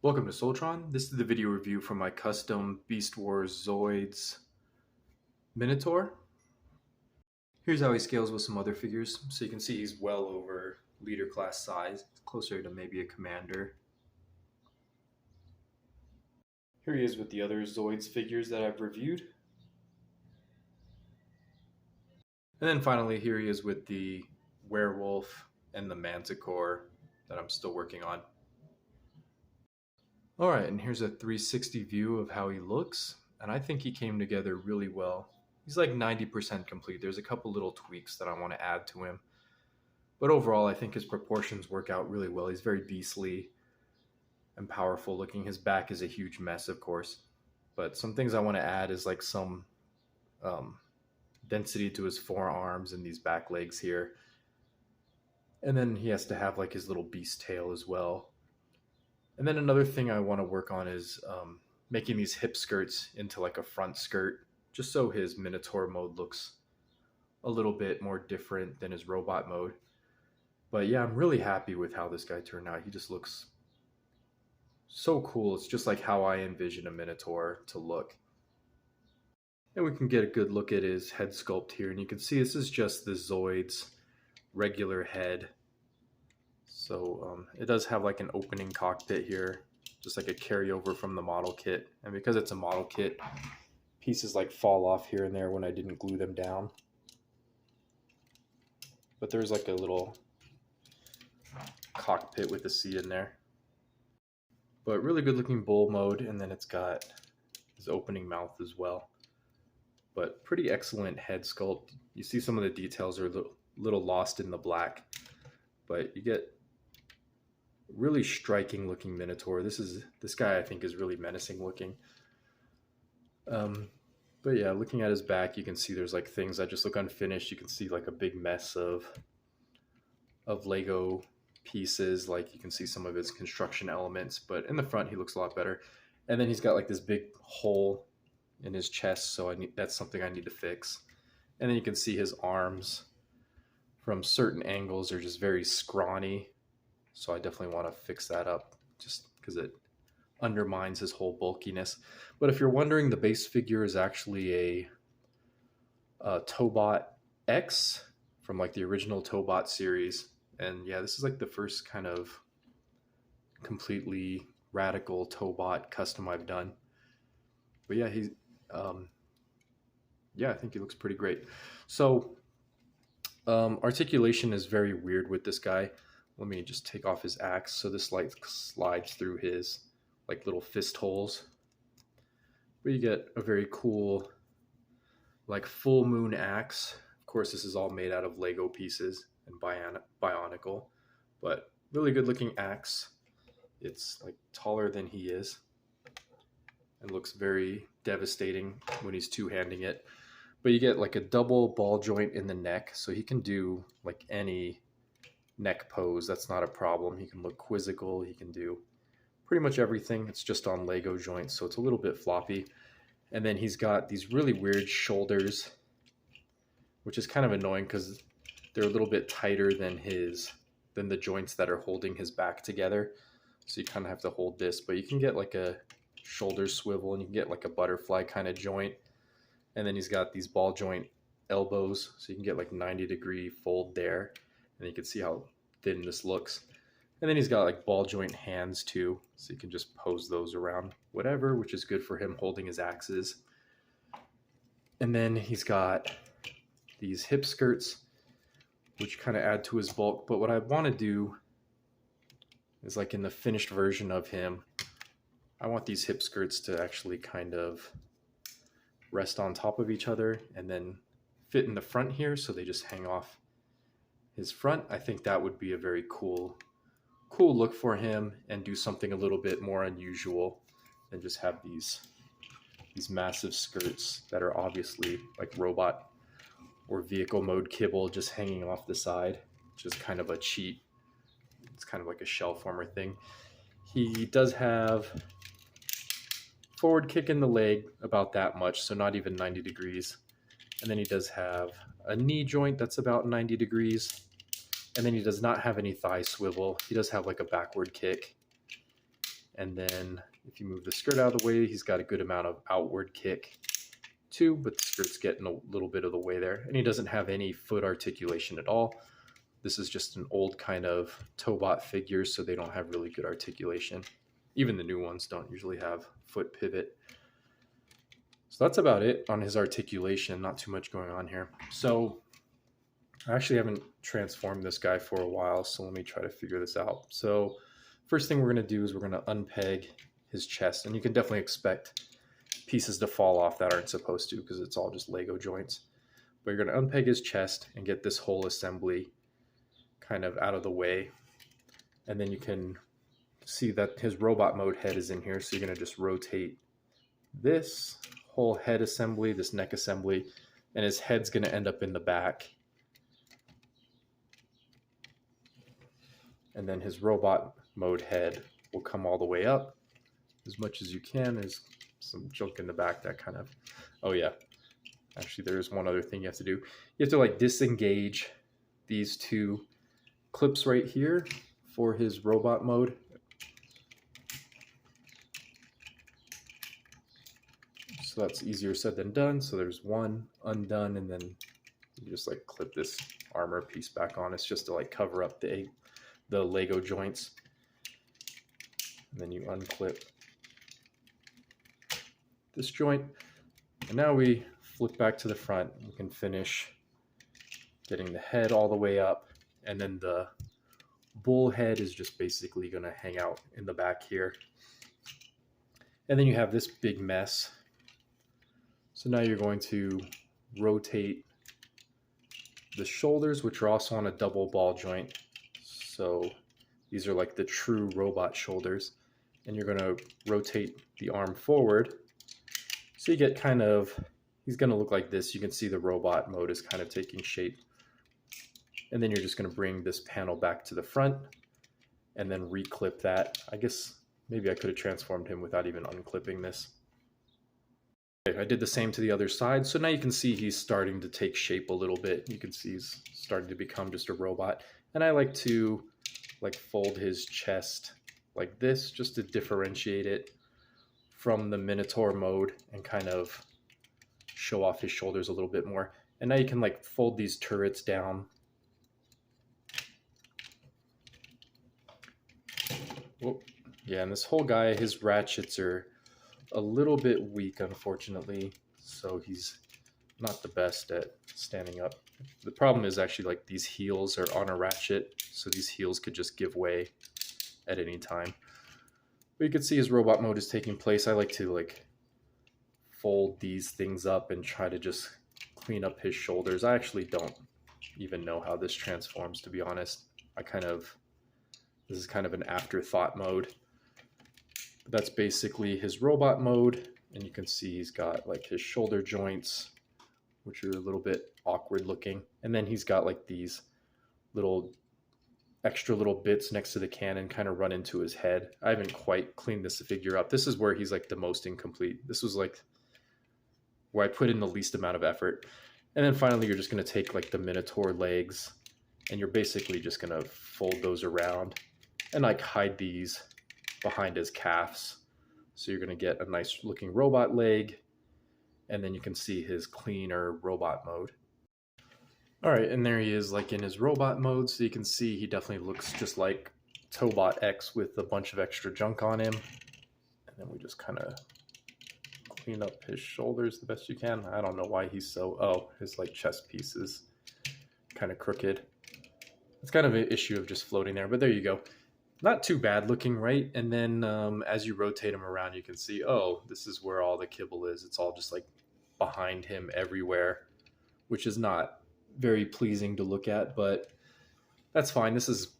Welcome to Soltron. This is the video review for my custom Beast Wars Zoids Minotaur. Here's how he scales with some other figures. So you can see he's well over leader class size, closer to maybe a commander. Here he is with the other Zoids figures that I've reviewed. And then finally here he is with the werewolf and the manticore that I'm still working on. Alright, and here's a 360 view of how he looks, and I think he came together really well. He's like 90% complete. There's a couple little tweaks that I want to add to him. But overall, I think his proportions work out really well. He's very beastly and powerful looking. His back is a huge mess, of course. But some things I want to add is like some density to his forearms and these back legs here. And then he has to have like his little beast tail as well. And then another thing I want to work on is making these hip skirts into like a front skirt, just so his Minotaur mode looks a little bit more different than his robot mode. But yeah, I'm really happy with how this guy turned out. He just looks so cool. It's just like how I envision a Minotaur to look. And we can get a good look at his head sculpt here. And you can see this is just the Zoids regular head. So it does have like an opening cockpit here, just like a carryover from the model kit. And because it's a model kit, pieces like fall off here and there when I didn't glue them down. But there's like a little cockpit with a seat in there. But really good looking bull mode, and then it's got his opening mouth as well. But pretty excellent head sculpt. You see some of the details are a little lost in the black, but you get really striking looking Minotaur. This guy I think is really menacing looking. But yeah, looking at his back, you can see there's like things that just look unfinished. You can see like a big mess of Lego pieces. Like you can see some of his construction elements, but in the front he looks a lot better. And then he's got like this big hole in his chest, so that's something I need to fix. And then you can see his arms from certain angles are just very scrawny. So I definitely want to fix that up just because it undermines his whole bulkiness. But if you're wondering, the base figure is actually a Tobot X from like the original Tobot series. And yeah, this is like the first kind of completely radical Tobot custom I've done. But yeah, I think he looks pretty great. So articulation is very weird with this guy. Let me just take off his axe. So this like slides through his like little fist holes. But you get a very cool like full moon axe. Of course, this is all made out of Lego pieces and Bionicle, but really good looking axe. It's like taller than he is and looks very devastating when he's two-handing it. But you get like a double ball joint in the neck, so he can do like any neck pose. That's not a problem. He can look quizzical. He can do pretty much everything. It's just on Lego joints, so it's a little bit floppy. And then he's got these really weird shoulders, which is kind of annoying because they're a little bit tighter than the joints that are holding his back together. So you kind of have to hold this, but you can get like a shoulder swivel and you can get like a butterfly kind of joint. And then he's got these ball joint elbows, so you can get like 90-degree fold there. And you can see how thin this looks. And then he's got like ball joint hands too, so you can just pose those around whatever, which is good for him holding his axes. And then he's got these hip skirts, which kind of add to his bulk. But what I want to do is like in the finished version of him, I want these hip skirts to actually kind of rest on top of each other and then fit in the front here, so they just hang off his front. I think that would be a very cool look for him, and do something a little bit more unusual than just have these massive skirts that are obviously like robot or vehicle mode kibble just hanging off the side, which is kind of a cheat. It's kind of like a shell former thing. He does have forward kick in the leg about that much, so not even 90 degrees. And then he does have a knee joint that's about 90 degrees. And then he does not have any thigh swivel. He does have like a backward kick. And then if you move the skirt out of the way, he's got a good amount of outward kick too, but the skirt's getting a little bit of the way there. And he doesn't have any foot articulation at all. This is just an old kind of Tobot figure, so they don't have really good articulation. Even the new ones don't usually have foot pivot. So that's about it on his articulation. Not too much going on here. So I actually haven't transformed this guy for a while, so let me try to figure this out. So first thing we're going to do is we're going to unpeg his chest, and you can definitely expect pieces to fall off that aren't supposed to because it's all just Lego joints. But you're going to unpeg his chest and get this whole assembly kind of out of the way, and then you can see that his robot mode head is in here, so you're going to just rotate this whole head assembly, this neck assembly, and his head's going to end up in the back. And then his robot mode head will come all the way up as much as you can. There's some junk in the back that kind of, oh yeah, actually there's one other thing you have to do. You have to like disengage these two clips right here for his robot mode. So that's easier said than done. So there's one undone, and then you just like clip this armor piece back on. It's just to like cover up the Lego joints. And then you unclip this joint. And now we flip back to the front. We can finish getting the head all the way up. And then the bull head is just basically going to hang out in the back here. And then you have this big mess. So now you're going to rotate the shoulders, which are also on a double ball joint. So these are like the true robot shoulders. And you're going to rotate the arm forward. So you get kind of, he's going to look like this. You can see the robot mode is kind of taking shape. And then you're just going to bring this panel back to the front and then reclip that. I guess maybe I could have transformed him without even unclipping this. Okay, I did the same to the other side. So now you can see he's starting to take shape a little bit. You can see he's starting to become just a robot. And I like to like fold his chest like this just to differentiate it from the Minotaur mode and kind of show off his shoulders a little bit more. And now you can like fold these turrets down. Whoop. Yeah, and this whole guy, his ratchets are a little bit weak, unfortunately. So he's not the best at standing up. The problem is actually like these heels are on a ratchet, so these heels could just give way at any time. But you can see his robot mode is taking place. I like to like fold these things up and try to just clean up his shoulders. I actually don't even know how this transforms, to be honest. This is kind of an afterthought mode. But that's basically his robot mode, and you can see he's got like his shoulder joints, which are a little bit awkward looking, and then he's got like these little extra little bits next to the cannon kind of run into his head. I haven't quite cleaned this figure up. This is where he's like the most incomplete. This was like where I put in the least amount of effort. And then finally you're just going to take like the Minotaur legs, and you're basically just going to fold those around and like hide these behind his calves. So you're going to get a nice looking robot leg, and then you can see his cleaner robot mode. All right, and there he is like in his robot mode. So you can see he definitely looks just like Tobot X with a bunch of extra junk on him. And then we just kind of clean up his shoulders the best you can. I don't know why he's so, oh, his like chest piece is kind of crooked. It's kind of an issue of just floating there, but there you go. Not too bad looking, right? And then as you rotate him around, you can see, oh, this is where all the kibble is. It's all just like behind him everywhere, which is not very pleasing to look at, but that's fine. This is,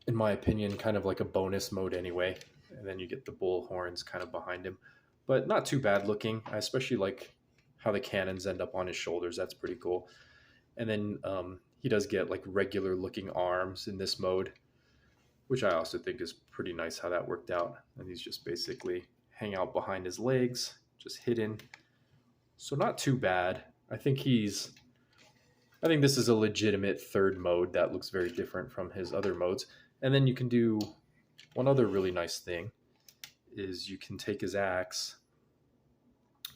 in my opinion, kind of like a bonus mode anyway. And then you get the bull horns kind of behind him, but not too bad looking. I especially like how the cannons end up on his shoulders. That's pretty cool. And then he does get like regular looking arms in this mode, which I also think is pretty nice how that worked out. And these just basically hang out behind his legs, just hidden. So not too bad. I think this is a legitimate third mode that looks very different from his other modes. And then you can do one other really nice thing is you can take his axe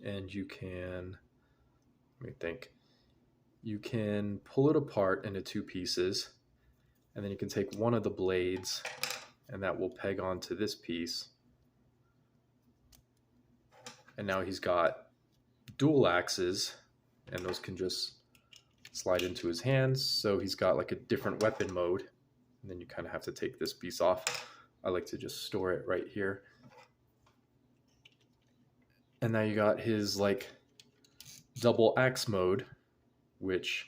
and you can, let me think, you can pull it apart into two pieces, and then you can take one of the blades and that will peg onto this piece. And now he's got dual axes, and those can just slide into his hands. So he's got like a different weapon mode. And then you kind of have to take this piece off. I like to just store it right here. And now you got his like double axe mode, which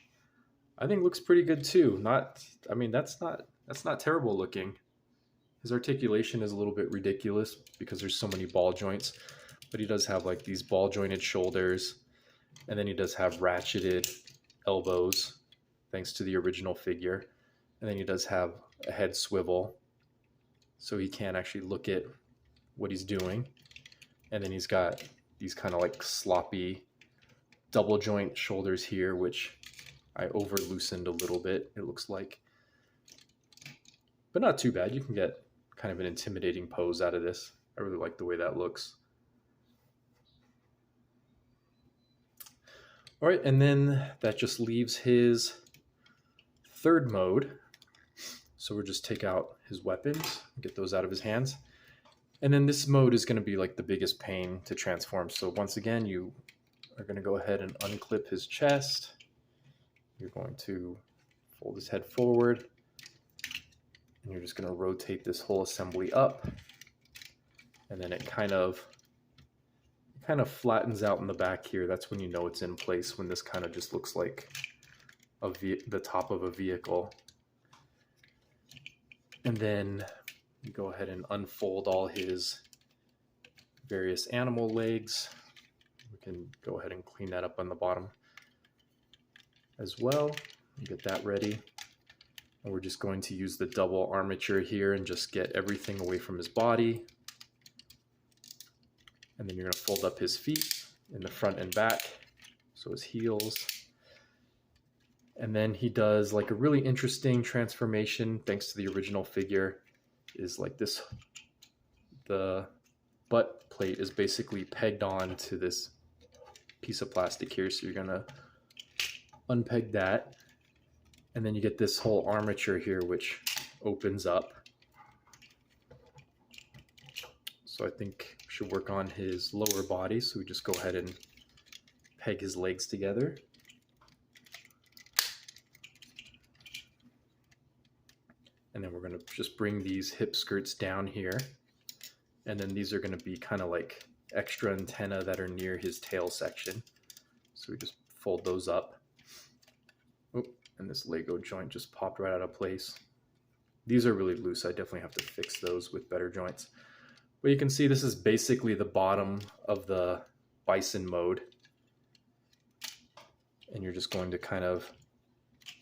I think looks pretty good too. I mean, that's not terrible looking. His articulation is a little bit ridiculous because there's so many ball joints, but he does have like these ball jointed shoulders, and then he does have ratcheted elbows thanks to the original figure. And then he does have a head swivel, so he can actually look at what he's doing. And then he's got these kind of like sloppy double joint shoulders here, which I over loosened a little bit, it looks like. But not too bad. You can get kind of an intimidating pose out of this. I really like the way that looks. All right, and then that just leaves his third mode. So we'll just take out his weapons, get those out of his hands. And then this mode is going to be like the biggest pain to transform. So once again, you are going to go ahead and unclip his chest. You're going to fold his head forward, and you're just going to rotate this whole assembly up. And then it kind of flattens out in the back here. That's when you know it's in place, when this kind of just looks like the top of a vehicle. And then you go ahead and unfold all his various animal legs. We can go ahead and clean that up on the bottom as well. Get that ready. And we're just going to use the double armature here and just get everything away from his body. And then you're going to fold up his feet in the front and back, so his heels. And then he does like a really interesting transformation, thanks to the original figure, is like this, the butt plate is basically pegged on to this piece of plastic here. So you're going to unpeg that. And then you get this whole armature here, which opens up. So I think we should work on his lower body. So we just go ahead and peg his legs together. And then we're going to just bring these hip skirts down here. And then these are going to be kind of like extra antennae that are near his tail section. So we just fold those up. Oh, and this Lego joint just popped right out of place. These are really loose. I definitely have to fix those with better joints. But you can see this is basically the bottom of the Bison mode. And you're just going to kind of,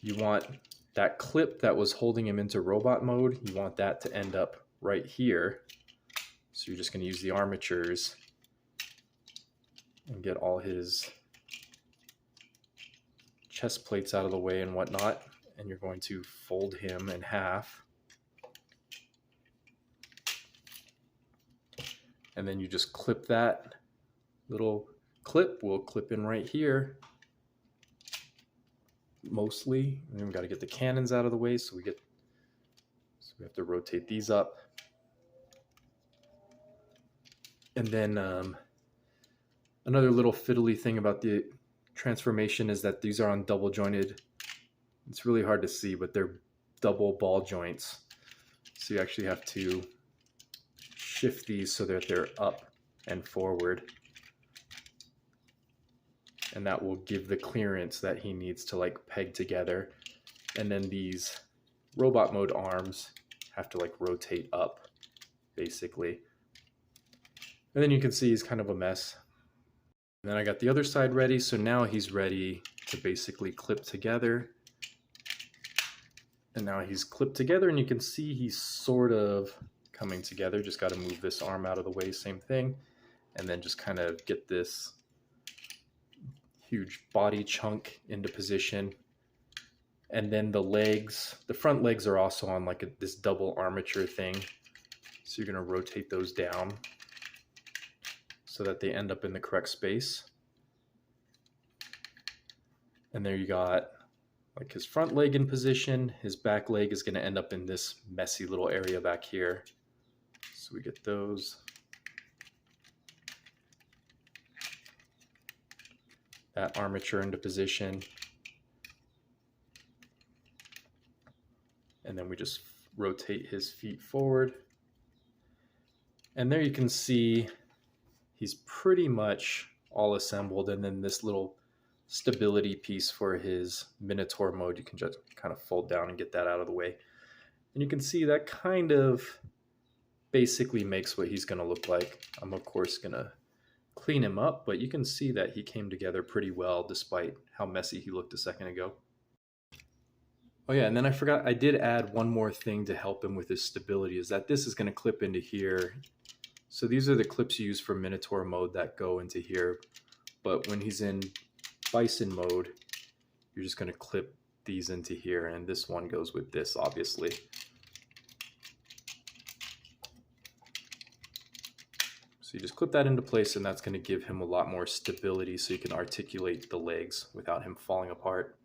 you want that clip that was holding him into robot mode, you want that to end up right here. So you're just going to use the armatures and get all his chest plates out of the way and whatnot. And you're going to fold him in half. And then you just clip that little clip, will clip in right here. Mostly, and then we got to get the cannons out of the way, so we have to rotate these up. And then another little fiddly thing about the transformation is that these are on double jointed. It's really hard to see, but they're double ball joints, so you actually have to shift these so that they're up and forward. And that will give the clearance that he needs to like peg together. And then these robot mode arms have to like rotate up, basically. And then you can see he's kind of a mess. And then I got the other side ready, so now he's ready to basically clip together. And now he's clipped together, and you can see he's sort of coming together. Just got to move this arm out of the way, same thing. And then just kind of get this huge body chunk into position. And then the legs, the front legs are also on like this double armature thing. So you're going to rotate those down. so that they end up in the correct space. And there you got like his front leg in position. His back leg is going to end up in this messy little area back here. So we get those. That armature into position. And then we just rotate his feet forward. And there you can see he's pretty much all assembled. And then this little stability piece for his Minotaur mode, you can just kind of fold down and get that out of the way. And you can see that kind of basically makes what he's going to look like. I'm of course going to clean him up, but you can see that he came together pretty well despite how messy he looked a second ago. Oh yeah, and then I forgot, I did add one more thing to help him with his stability, is that this is going to clip into here. So these are the clips you use for Minotaur mode that go into here. But when he's in Bison mode, you're just going to clip these into here, and this one goes with this, obviously. So you just clip that into place, and that's going to give him a lot more stability so you can articulate the legs without him falling apart.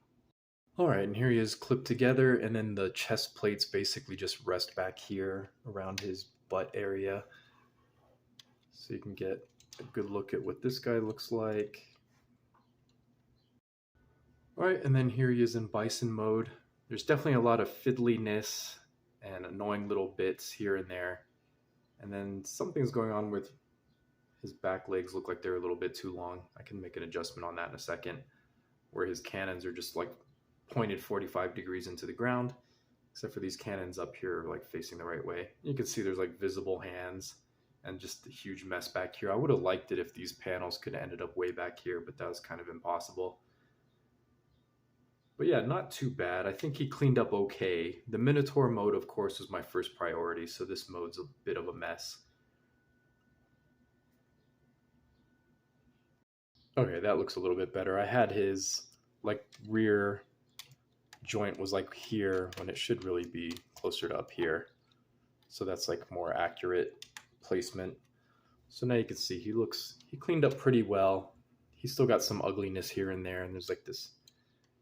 Alright, and here he is clipped together, and then the chest plates basically just rest back here around his butt area. So you can get a good look at what this guy looks like. Alright, and then here he is in Bison mode. There's definitely a lot of fiddliness and annoying little bits here and there. And then something's going on with his back legs, look like they're a little bit too long. I can make an adjustment on that in a second, where his cannons are just like pointed 45 degrees into the ground, except for these cannons up here like facing the right way. You can see there's like visible hands and just a huge mess back here. I would have liked it if these panels could have ended up way back here, but that was kind of impossible. But yeah, not too bad. I think he cleaned up okay. The Minotaur mode, of course, was my first priority, so this mode's a bit of a mess. Okay, that looks a little bit better. I had his like rear joint was like here when it should really be closer to up here. So that's like more accurate placement. So now you can see he cleaned up pretty well. He's still got some ugliness here and there, and there's like this,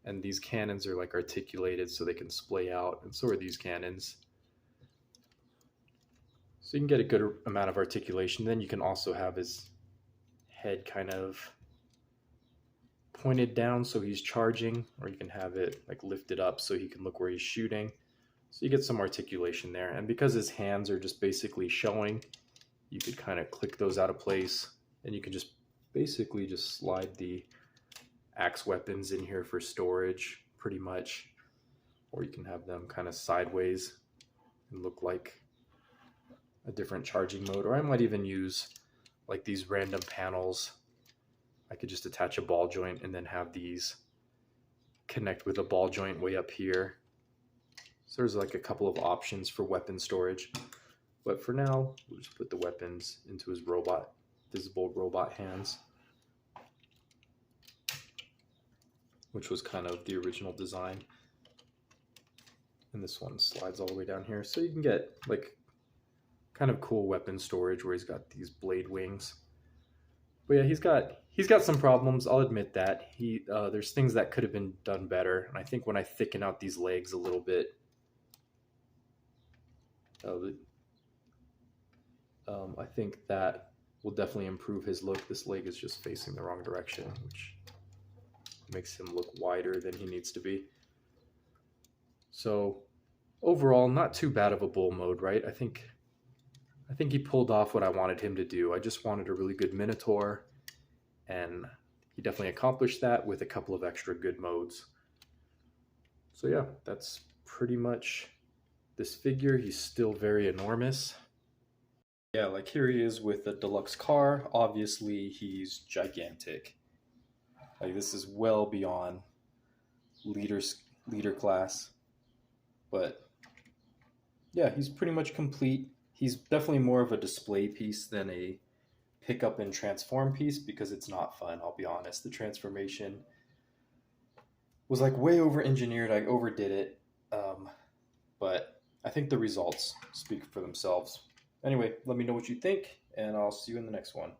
and these cannons are like articulated so they can splay out, and so are these cannons. So you can get a good amount of articulation. Then you can also have his head kind of pointed down so he's charging, or you can have it like lifted up so he can look where he's shooting. So you get some articulation there. And because his hands are just basically showing, you could kind of click those out of place, and you can just basically just slide the axe weapons in here for storage pretty much, or you can have them kind of sideways and look like a different charging mode. Or I might even use like these random panels. I could just attach a ball joint and then have these connect with a ball joint way up here. So there's like a couple of options for weapon storage. But for now, we'll just put the weapons into his visible robot hands, which was kind of the original design. And this one slides all the way down here. So you can get like kind of cool weapon storage where he's got these blade wings. But yeah, he's got some problems, I'll admit that. There's things that could have been done better. And I think when I thicken out these legs a little bit, I think that will definitely improve his look. This leg is just facing the wrong direction, which makes him look wider than he needs to be. So overall, not too bad of a bull mode, right? I think he pulled off what I wanted him to do. I just wanted a really good Minotaur, and he definitely accomplished that with a couple of extra good modes. So yeah, that's pretty much this figure. He's still very enormous. Yeah, like here he is with a deluxe car. Obviously, he's gigantic. Like this is well beyond leader class. But yeah, he's pretty much complete. He's definitely more of a display piece than a pick up and transform piece, because it's not fun, I'll be honest. The transformation was like way over engineered. I overdid it. But I think the results speak for themselves. Anyway, let me know what you think, and I'll see you in the next one.